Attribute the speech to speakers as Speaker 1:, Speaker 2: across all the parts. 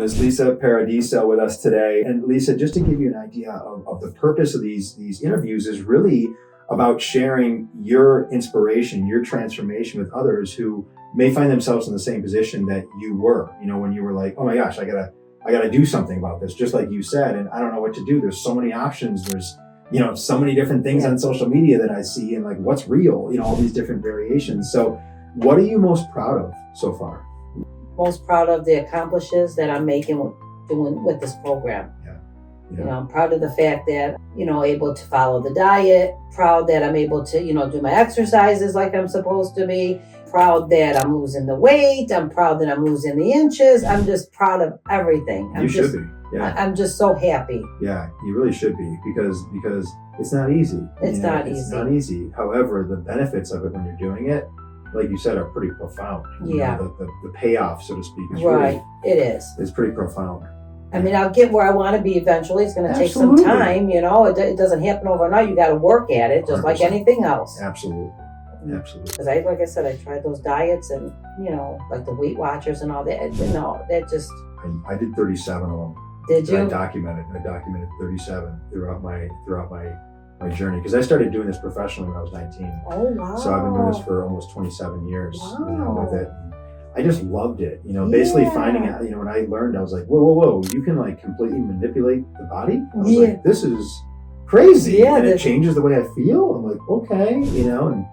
Speaker 1: Ms. Lisa Paradiso with us today. And Lisa, just to give you an idea of the purpose of these interviews is really about sharing your inspiration, your transformation with others who may find themselves in the same position that you were, when you were like, oh my gosh, I gotta do something about this, just like you said, and I don't know what to do. There's so many options. There's, so many different things on social media that I see, and like, what's real, all these different variations. So what are you most proud of so far?
Speaker 2: Most proud of the accomplishments that I'm doing with this program.
Speaker 1: Yeah.
Speaker 2: I'm proud of the fact that, able to follow the diet, proud that I'm able to, do my exercises like I'm supposed to be, proud that I'm losing the weight, I'm proud that I'm losing the inches. I'm just proud of everything.
Speaker 1: You should be. Yeah.
Speaker 2: I'm just so happy.
Speaker 1: Yeah, you really should be, because it's not easy.
Speaker 2: It's not easy.
Speaker 1: It's not easy. However, the benefits of it when you're doing it, like you said, are pretty profound. The payoff, so to speak, is
Speaker 2: right. It is.
Speaker 1: It's pretty profound.
Speaker 2: I mean, I'll get where I want to be eventually. It's going to take some time, It doesn't happen overnight. You got to work at it, just 100%. Like anything else.
Speaker 1: Absolutely.
Speaker 2: Because like I said, I tried those diets and, like the Weight Watchers and all that. That just...
Speaker 1: I did 37 of them.
Speaker 2: Did you?
Speaker 1: I documented 37 throughout my journey, because I started doing this professionally when I was 19.
Speaker 2: Oh, wow.
Speaker 1: So I've been doing this for almost 27 years with it. I just loved it, basically finding out, when I learned, I was like, whoa, you can like completely manipulate the body? I was like, this is crazy.
Speaker 2: Yeah,
Speaker 1: and it changes the way I feel. I'm like, okay, and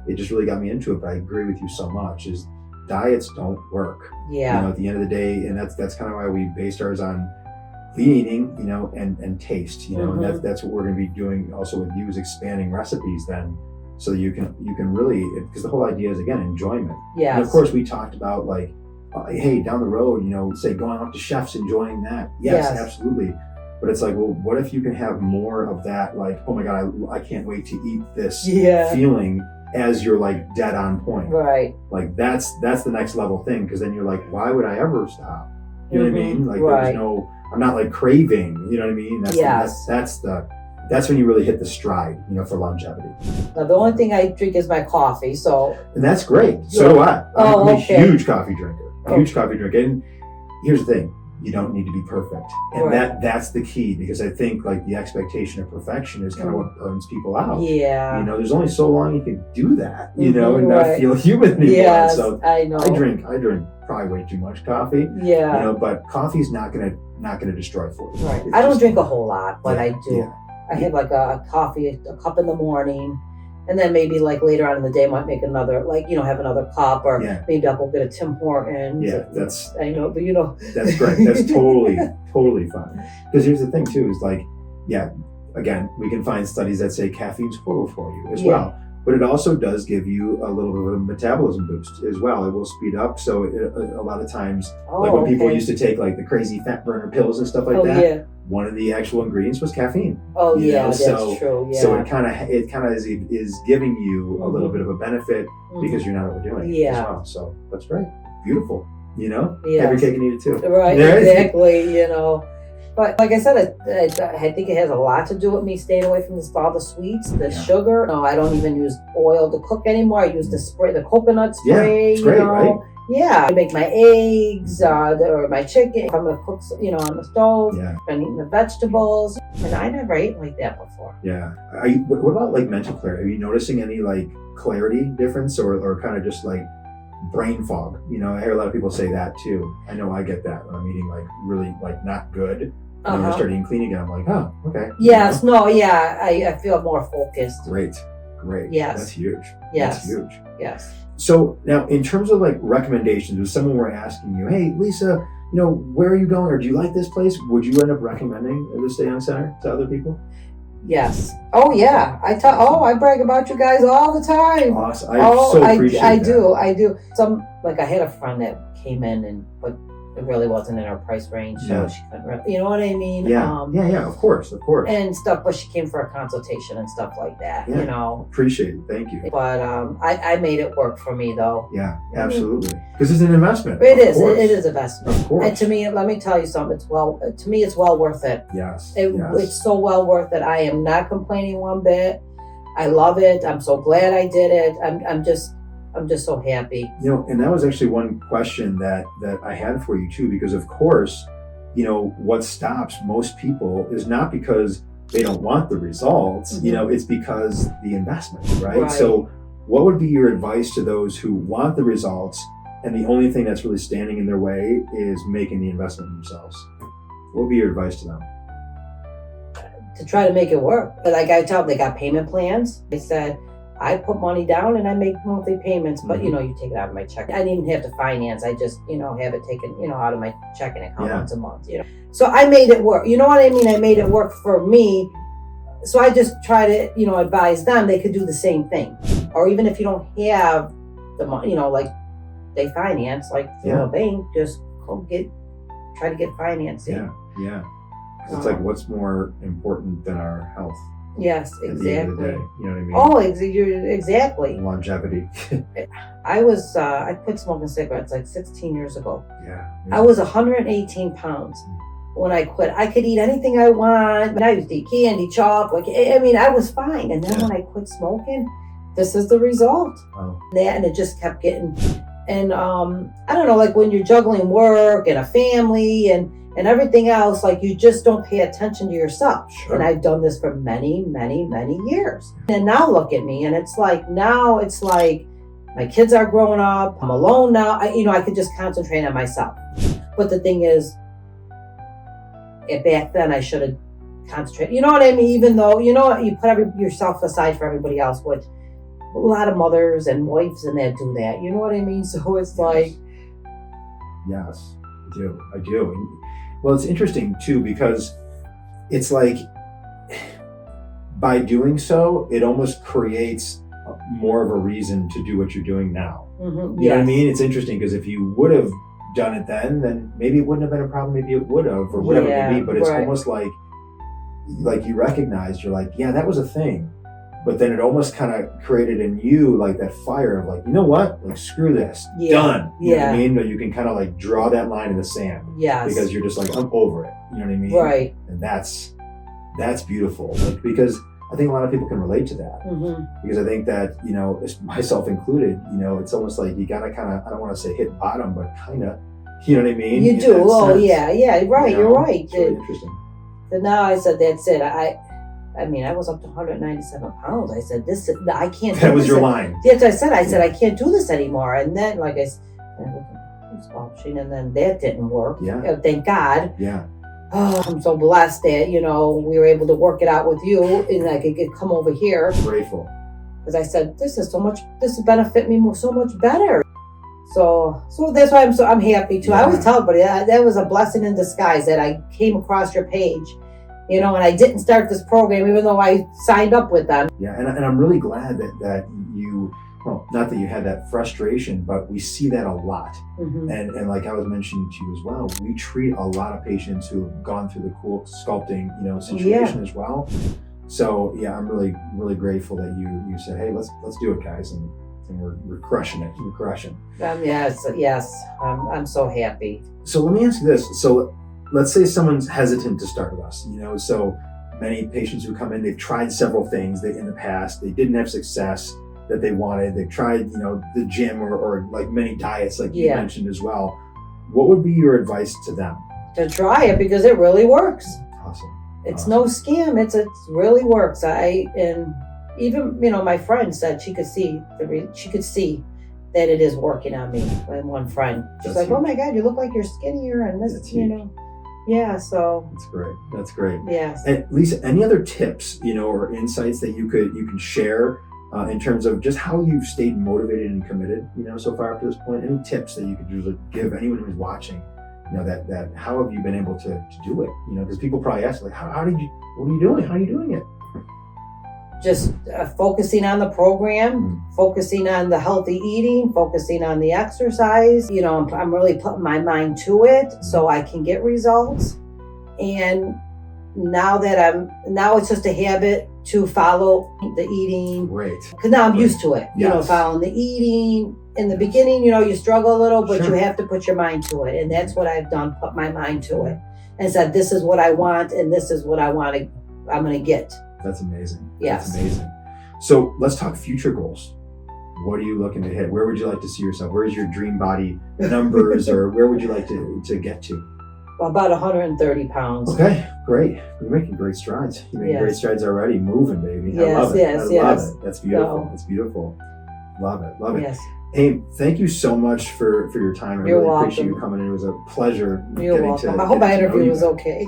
Speaker 1: it just really got me into it. But I agree with you so much, is diets don't work.
Speaker 2: Yeah.
Speaker 1: At the end of the day, and that's kind of why we based ours on clean eating, and taste,
Speaker 2: Mm-hmm.
Speaker 1: and that's what we're going to be doing also with you, is expanding recipes then, so that you can really, because the whole idea is, again, enjoyment.
Speaker 2: Yes.
Speaker 1: And of course, we talked about like, hey, down the road, say going off to chefs, enjoying that. Yes, absolutely. But it's like, well, what if you can have more of that, like, oh my God, I can't wait to eat this feeling as you're like dead on point.
Speaker 2: Right.
Speaker 1: Like that's the next level thing, because then you're like, why would I ever stop? You know what I mean? Like there's I'm not like craving, you know what I mean? That's when you really hit the stride, for longevity.
Speaker 2: Now, the only thing I drink is my coffee,
Speaker 1: and that's great. So do I. I'm a huge coffee drinker. Coffee drinker. And here's the thing. You don't need to be perfect. And that's the key, because I think like the expectation of perfection is kind of what burns people out.
Speaker 2: Yeah.
Speaker 1: There's only so long you can do that, and not feel human anymore.
Speaker 2: Yes,
Speaker 1: so
Speaker 2: I know.
Speaker 1: I drink probably way too much coffee.
Speaker 2: Yeah.
Speaker 1: But coffee's not gonna destroy for you.
Speaker 2: Right. I don't drink a whole lot, but I do.
Speaker 1: Yeah.
Speaker 2: I have like a coffee, a cup in the morning, and then maybe like later on in the day I might make another, like, have another cup, or maybe I'll go get a Tim Hortons.
Speaker 1: Yeah,
Speaker 2: I know, but
Speaker 1: That's great. That's totally fine. Because here's the thing too, is like, again, we can find studies that say caffeine's horrible for you as well. But it also does give you a little bit of a metabolism boost as well. It will speed up. So a lot of times, like when people used to take like the crazy fat burner pills and stuff like that, one of the actual ingredients was caffeine.
Speaker 2: Oh yeah, that's true. Yeah.
Speaker 1: So it kind of is giving you a little bit of a benefit because you're not overdoing it as well. So that's great, beautiful. Have your cake and eat it too.
Speaker 2: Right, exactly. But like I said, I think it has a lot to do with me staying away from all the sweets, the sugar. No, I don't even use oil to cook anymore. I use the coconut spray.
Speaker 1: Yeah, it's great, right?
Speaker 2: Yeah, I make my eggs or my chicken. If I'm gonna cook, on the stove.
Speaker 1: Yeah.
Speaker 2: I'm eating the vegetables, and I never ate like that before.
Speaker 1: Yeah. What about like mental clarity? Are you noticing any like clarity difference, or kind of just like brain fog? I hear a lot of people say that too. I know I get that when I'm eating like really like not good. And when I start eating clean again, I'm like, oh, okay.
Speaker 2: Yes, I feel more focused.
Speaker 1: Great.
Speaker 2: Yes.
Speaker 1: That's huge.
Speaker 2: Yes.
Speaker 1: That's huge.
Speaker 2: Yes.
Speaker 1: So now, in terms of like recommendations, if someone were asking you, hey, Lisa, where are you going, or do you like this place? Would you end up recommending the Stay Young Center to other people?
Speaker 2: Yes. Oh yeah. I brag about you guys all the time.
Speaker 1: Awesome. I appreciate that.
Speaker 2: I do. I had a friend that came in but it really wasn't in her price range, so she couldn't really, you know what I mean?
Speaker 1: Yeah. Of course.
Speaker 2: And stuff, but she came for a consultation and stuff like that,
Speaker 1: Appreciate it. Thank you.
Speaker 2: But I made it work for me though.
Speaker 1: Yeah, absolutely. Because it's an investment.
Speaker 2: It is an investment.
Speaker 1: Of course.
Speaker 2: And to me, let me tell you something, it's well worth it.
Speaker 1: Yes.
Speaker 2: It's so well worth it. I am not complaining one bit. I love it. I'm so glad I did it. I'm just so happy.
Speaker 1: And that was actually one question that I had for you too, because of course, what stops most people is not because they don't want the results, it's because the investment, right? So what would be your advice to those who want the results and the only thing that's really standing in their way is making the investment themselves? What would be your advice to them?
Speaker 2: To try to make it work. But like I tell them, they got payment plans. They said, I put money down and I make monthly payments, but you take it out of my check. I didn't even have to finance. I just, have it taken, out of my checking account once a month, So I made it work. You know what I mean? I made it work for me. So I just try to, advise them they could do the same thing. Or even if you don't have the money, like they finance, like a bank, just try to get financing.
Speaker 1: Yeah. It's like, what's more important than our health?
Speaker 2: Yes, exactly.
Speaker 1: At the end of the day, you know what I mean?
Speaker 2: Oh, exactly.
Speaker 1: Longevity.
Speaker 2: I quit smoking cigarettes like 16 years ago.
Speaker 1: Yeah.
Speaker 2: I was 118 pounds when I quit. I could eat anything I want. I used to eat candy, chocolate. I was fine. And then when I quit smoking, this is the result.
Speaker 1: Wow.
Speaker 2: And it just kept getting. And I don't know, like when you're juggling work and a family and everything else, like you just don't pay attention to yourself.
Speaker 1: Sure.
Speaker 2: And I've done this for many, many, many years. And now look at me, and it's like my kids are growing up. I'm alone now. I could just concentrate on myself. But the thing is, back then I should have concentrated. You know what I mean? Even though, you put yourself aside for everybody else, which a lot of mothers and wives and that do that. You know what I mean? So it's like...
Speaker 1: Yes, I do. Well, it's interesting too, because it's like by doing so, it almost creates more of a reason to do what you're doing now. You know what I mean? It's interesting because if you would have done it then maybe it wouldn't have been a problem. Maybe it would have, or whatever it may be. But it's almost like you recognized, you're like, yeah, that was a thing. But then it almost kind of created in you like that fire of like, you know what? Like, screw this. Done. You know what I mean? But you can kind of like draw that line in the sand.
Speaker 2: Yes.
Speaker 1: Because you're just like, I'm over it. You know what I mean?
Speaker 2: Right.
Speaker 1: And that's beautiful. Like, because I think a lot of people can relate to that. Because I think that, myself included, it's almost like you gotta kind of, I don't want to say hit bottom, but kind of, you know what I mean?
Speaker 2: You do. Oh, yeah, right. You're right.
Speaker 1: It's really interesting.
Speaker 2: But now I said, that's it. I was up to 197 pounds. I said, I can't do this.
Speaker 1: That was your line.
Speaker 2: Yes, I said, I can't do this anymore. And then, like I said, and then that didn't work.
Speaker 1: Yeah.
Speaker 2: Thank God.
Speaker 1: Yeah.
Speaker 2: Oh, I'm so blessed that, we were able to work it out with you and I could come over here.
Speaker 1: Grateful.
Speaker 2: Because I said, this will benefit me so much better. So that's why I'm happy too. I always tell everybody that was a blessing in disguise that I came across your page. And I didn't start this program even though I signed up with them.
Speaker 1: Yeah, and I'm really glad that you, well, not that you had that frustration, but we see that a lot. And like I was mentioning to you as well, we treat a lot of patients who have gone through the cool sculpting, situation as well. So yeah, I'm really, really grateful that you said, hey, let's do it, guys, and we're crushing it. We're crushing.
Speaker 2: Yes. I'm so happy.
Speaker 1: So let me ask you this. So let's say someone's hesitant to start with us, so many patients who come in, they've tried several things in the past, they didn't have success that they wanted, they've tried, the gym or like many diets like you mentioned as well. What would be your advice to them? To
Speaker 2: try it because it really works.
Speaker 1: Awesome.
Speaker 2: It's no scam. It really works. And even, my friend said she could see that it is working on me. And one friend, she's like, oh my God, you look like you're skinnier and this, Yeah, so
Speaker 1: That's great.
Speaker 2: Yes.
Speaker 1: And Lisa, any other tips, or insights that you can share in terms of just how you've stayed motivated and committed, so far up to this point? Any tips that you could just give anyone who's watching, that how have you been able to do it? Because people probably ask, like, what are you doing? How are you doing it?
Speaker 2: Just focusing on the program, focusing on the healthy eating, focusing on the exercise. I'm really putting my mind to it so I can get results. And now it's just a habit to follow the eating.
Speaker 1: Great.
Speaker 2: Because now I'm used to it.
Speaker 1: Yes.
Speaker 2: Following the eating. In the beginning, you struggle a little, but
Speaker 1: Sure.
Speaker 2: you have to put your mind to it. And that's what I've done, put my mind to it. And said, this is what I want, and this is what I'm going to get.
Speaker 1: That's amazing.
Speaker 2: Yes.
Speaker 1: That's amazing. So let's talk future goals. What are you looking to hit? Where would you like to see yourself? Where's your dream body numbers, or where would you like to get to?
Speaker 2: About 130 pounds.
Speaker 1: Okay, great. You're making great strides. You're making great strides already. Moving, baby. I
Speaker 2: Yes,
Speaker 1: love it.
Speaker 2: yes,
Speaker 1: I love
Speaker 2: yes.
Speaker 1: it. That's beautiful.
Speaker 2: So-
Speaker 1: That's beautiful. Love it. Love it.
Speaker 2: Yes.
Speaker 1: Hey, thank you so much for your time. I
Speaker 2: You're
Speaker 1: really appreciate
Speaker 2: welcome.
Speaker 1: you coming in. It was a pleasure.
Speaker 2: You're
Speaker 1: getting
Speaker 2: welcome.
Speaker 1: to
Speaker 2: I hope
Speaker 1: get
Speaker 2: my
Speaker 1: to know
Speaker 2: interview
Speaker 1: you
Speaker 2: was
Speaker 1: better.
Speaker 2: okay.